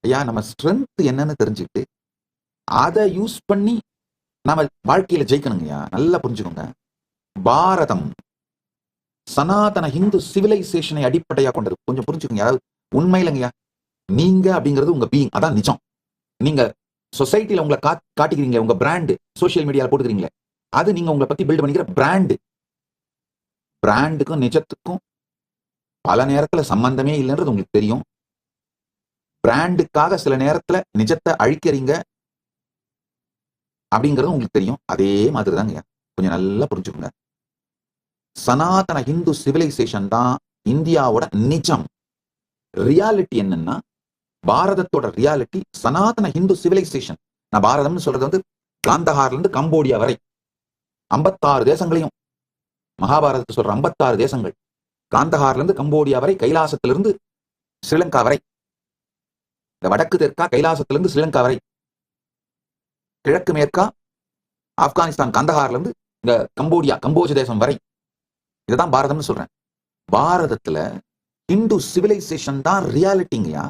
ஐயா நம்ம ஸ்ட்ரென்த் என்னன்னு தெரிஞ்சுக்கிட்டு அதை யூஸ் பண்ணி நாம வாழ்க்கையில ஜெயிக்கணுங்கய்யா. நல்லா புரிஞ்சுக்கோங்க. பாரதம் சனாதன ஹிந்து சிவிலைசேஷனை அடிப்படையா கொண்டது. கொஞ்சம் புரிஞ்சுக்கோங்க. அதாவது உண்மை இல்லைங்கய்யா. நீங்க அப்படிங்கிறது உங்க பீயிங், அதான் நிஜம். நீங்க சொசைட்டில உங்களை காட்டிக்கிறீங்களே, உங்க பிராண்ட் சோசியல் மீடியால போட்டுக்கிறீங்களே, அது நீங்க உங்களை பத்தி பில்ட் பண்ணிக்கிற பிராண்டு. பிராண்டுக்கும் நிஜத்துக்கும் பல நேரத்துல சம்பந்தமே இல்லைன்றது உங்களுக்கு தெரியும். பிராண்டுக்காக சில நேரத்துல நிஜத்தை அழிக்கிறீங்க அப்படிங்கிறது உங்களுக்கு தெரியும். அதே மாதிரி தாங்க. கொஞ்சம் நல்லா புரிஞ்சுக்கோங்க. சனாதன ஹிந்து சிவிலைசேஷன் தான் இந்தியாவோட நிஜம். ரியாலிட்டி என்னன்னா, பாரதத்தோட ரியாலிட்டி சனாதன ஹிந்து சிவிலைசேஷன். நான் பாரதம்னு சொல்றது வந்து காந்தஹார்ல இருந்து கம்போடியா வரை 56 தேசங்களையும், மகாபாரதத்தை சொல்ற 56 தேசங்கள், காந்தஹார்ல இருந்து கம்போடியா வரை, கைலாசத்திலிருந்து ஸ்ரீலங்கா வரை, இந்த வடக்கு தெற்கா கைலாசத்திலிருந்து ஸ்ரீலங்கா வரை, கிழக்கு மேற்கா ஆப்கானிஸ்தான் கந்தஹார்ல இருந்து இந்த கம்போடியா கம்போஜ தேசம் வரை, இதுதான் பாரதம்னு சொல்றேன். பாரதத்துல இந்து சிவிலைசேஷன் தான் ரியாலிட்டிங்கயா.